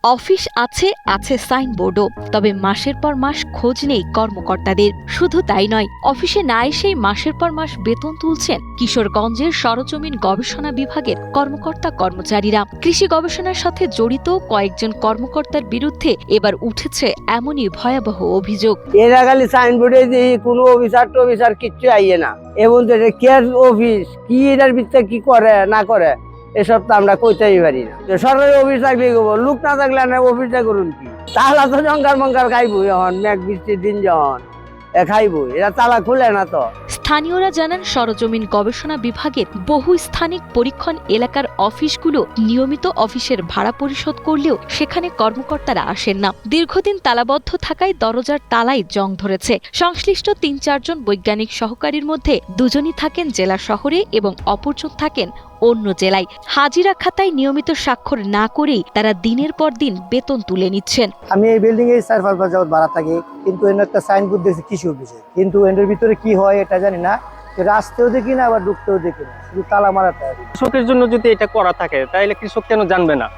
Office আছে আছে সাইনবোর্ডও, তবে মাসের পর মাস খোঁজ নেই কর্মকর্তাদের। শুধু তাই নয়, অফিসে না এসেই মাসের পর মাস বেতন তুলছেন কিশোরগঞ্জের সরজমিন গবেষণা বিভাগের কর্মকর্তা কর্মচারীরা। কৃষি গবেষণার সাথে জড়িত কয়েকজন কর্মকর্তার বিরুদ্ধে এবার উঠেছে এমনই ভয়াবহ অভিযোগ। এরা খালি সাইনবোর্ডে দিয়ে কোনো অফিসার কিচ্ছু আইয়ে না, এবং কেয়ার অফিস কি এটার ভিতরে কি করে না করে এসব তো আমরা কইতেই পারি না। সরকারি অফিস থাকলে লোক না থাকলে অফিসটা করুন কি, তাহলে তো জঙ্কার মঙ্কার খাইবো। যখন মেঘ বৃষ্টির দিন যখন খাইবো, এরা তালা খুলে না তো। স্থানীয়রা জানান, সরজমিন গবেষণা বিভাগের বহু স্থানিক পরীক্ষণ এলাকার অফিসগুলো নিয়মিত অফিসের ভাড়া পরিশোধ করলেও সেখানে কর্মকর্তারা আসেন না। দীর্ঘদিন তালাবদ্ধ থাকায় দরজার তালায় জং ধরেছে। সংশ্লিষ্ট ৩-৪ জন বৈজ্ঞানিক সহকারীর মধ্যে দুজনই থাকেন জেলা শহরে এবং অপরজন থাকেন অন্য জেলায়। হাজিরা খাতায় নিয়মিত স্বাক্ষর না করেই তারা দিনের পর দিন বেতন তুলে নিচ্ছেন। আমি এই বিল্ডিং এ 4-5 বছর যাবত ভাড়া থাকি, কিন্তু এর একটা সাইনবোর্ড দেখছি কৃষি অফিসে, কিন্তু এর ভিতরে কি হয় এটা জানি না। আসতেও দেখি না, আবার ঢুকতেও দেখি না, শুধু তালা মারা। কৃষকের জন্য যদি এটা করা থাকে তাহলে কৃষক কেন জানবে না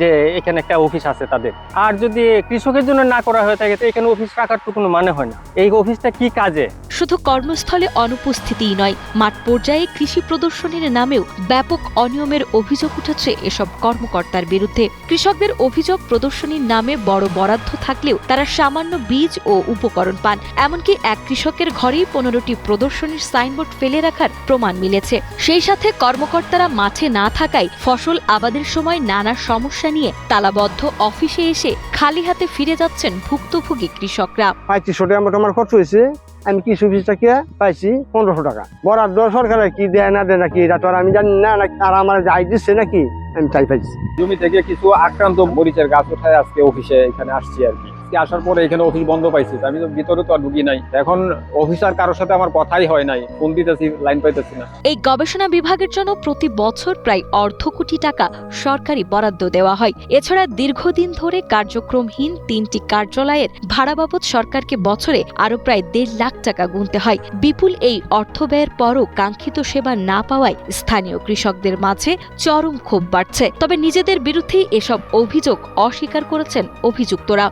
যে এখানে একটা অফিস আছে তাদের? আর যদি কৃষকের জন্য না করা হয়ে থাকে তো এখানে অফিস রাখার তো কোনো মানে হয় না। এই অফিসটা কি কাজে? শুধু কর্মস্থলে অনুপস্থিতিই নয়, মাঠ পর্যায়ে কৃষি প্রদর্শনীর নামেও ব্যাপক অনিয়মের অভিযোগ উঠেছে এসব কর্মকর্তার বিরুদ্ধে। কৃষকদের অভিযোগ, প্রদর্শনীর নামে বড় বরাদ্দ থাকলেও তারা সামান্য বীজ ও উপকরণ পান। এমনকি এক কৃষকের ঘরেই 15টি প্রদর্শনীর সাইনবোর্ড ফেলে রাখার প্রমাণ মিলেছে। সেই সাথে কর্মকর্তারা মাঠে না থাকায় ফসল আবাদের সময় নানা সমস্যা নিয়ে তালাবদ্ধ অফিসে এসে খালি হাতে ফিরে যাচ্ছেন ভুক্তভোগী কৃষকরা। 3500 টাকা আমার খরচ হয়েছে। আমি কৃষি অফিস থেকে পাইছি 1500 টাকা। বরাদ্দ সরকারের কি দেয় না দেয় নাকি এটা তো আর আমি জানি না, আর আমার যাই দিচ্ছে নাকি আমি তাই পাইছি। জমি থেকে কিছু আক্রান্ত মরিচের গাছ উঠায় আজকে অফিসে এখানে আসছি আর কি। আসার পরে এখানে অফিস বন্ধ পাইছি, আমি তো ভিতরে তো আর ঢুকি নাই। এখন অফিসার কারোর সাথে আমার কথাই হয় নাই, ফোন দিতেছি লাইন পাইতেছি না। এই গবেষণা বিভাগের জন্য প্রতি বছর প্রায় 1/2 কোটি টাকা সরকারি বরাদ্দ দেওয়া হয়। এছাড়া দীর্ঘদিন ধরে কার্যক্রমহীন 3টি কার্যালয়ের ভাড়া বাবদ সরকারকে বছরে আরো প্রায় 1.5 লাখ টাকা গুনতে হয়। বিপুল এই অর্থ ব্যয়ের পরও কাঙ্ক্ষিত সেবা না পাওয়ায় স্থানীয় কৃষকদের মাঝে চরম ক্ষোভ বাড়ছে। তবে নিজেদের বিরুদ্ধেই এসব অভিযোগ অস্বীকার করেছেন অভিযুক্তরা।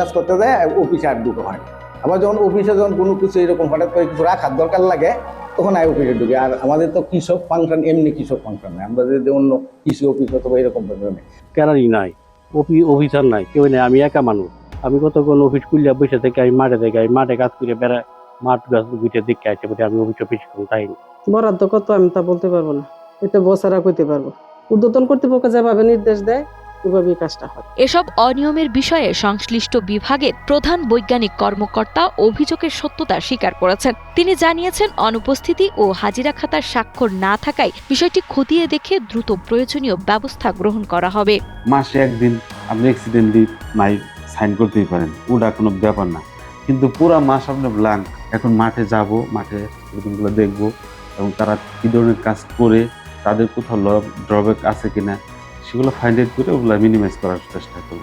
কাজ করতে দেয় অফিসে আর ঢুকে হয়। আবার যখন অফিসে যখন কোনো কিছু এরকম হঠাৎ করে কিছু রাখার দরকার লাগে তখন অফিসে ঢুকে। আর আমাদের তো কৃষক ফাংশন এমনি কৃষক ফাংশন নাই, আমরা যদি অন্য কৃষি অফিস অথবা এরকম নেই, ক্যানারি নাই, অফিসার নাই, কেউ নেই। আমি একা মানুষ। আমি কতক্ষণ অফিস খুললে বসে থেকে আমি মাঠে থেকে মাঠে কাজ করে বেড়ায় মাঠ গাছ গুছিয়ে দেখে আসে, আমি অফিসে বেশিক্ষণ তাই বরাদ্দ কত আমি তা বলতে পারবো না, এটা বছরা কইতে পারবো। ঊর্ধ্বতন কর্তৃপক্ষ যেভাবে নির্দেশ দেয় এসব অনিয়মের বিষয়ে সংশ্লিষ্ট বিভাগের প্রধান বৈজ্ঞানিক কর্মকর্তা অভিযোগের সত্যতা স্বীকার করেছেন। তিনি জানিয়েছেন, অনুপস্থিতি ও হাজিরা খাতার স্বাক্ষর না থাকায় বিষয়টি খতিয়ে দেখে দ্রুত প্রয়োজনীয় ব্যবস্থা গ্রহণ করা হবে। মাসে একদিন আপনি অ্যাক্সিডেন্ট নাই সাইন করতেই পারেন, ওটা কোনো ব্যাপার না, কিন্তু পুরা মাস আপনি ব্ল্যাঙ্ক। এখন মাঠে যাব, মাঠে গুলো দেখবো এবং তারা কি ধরনের কাজ করে, তাদের কোথাও ড্রব্যাক আছে কিনা সেগুলো ফাইন্ড আউট করে ওগুলো মিনিমাইজ করার চেষ্টা করবো।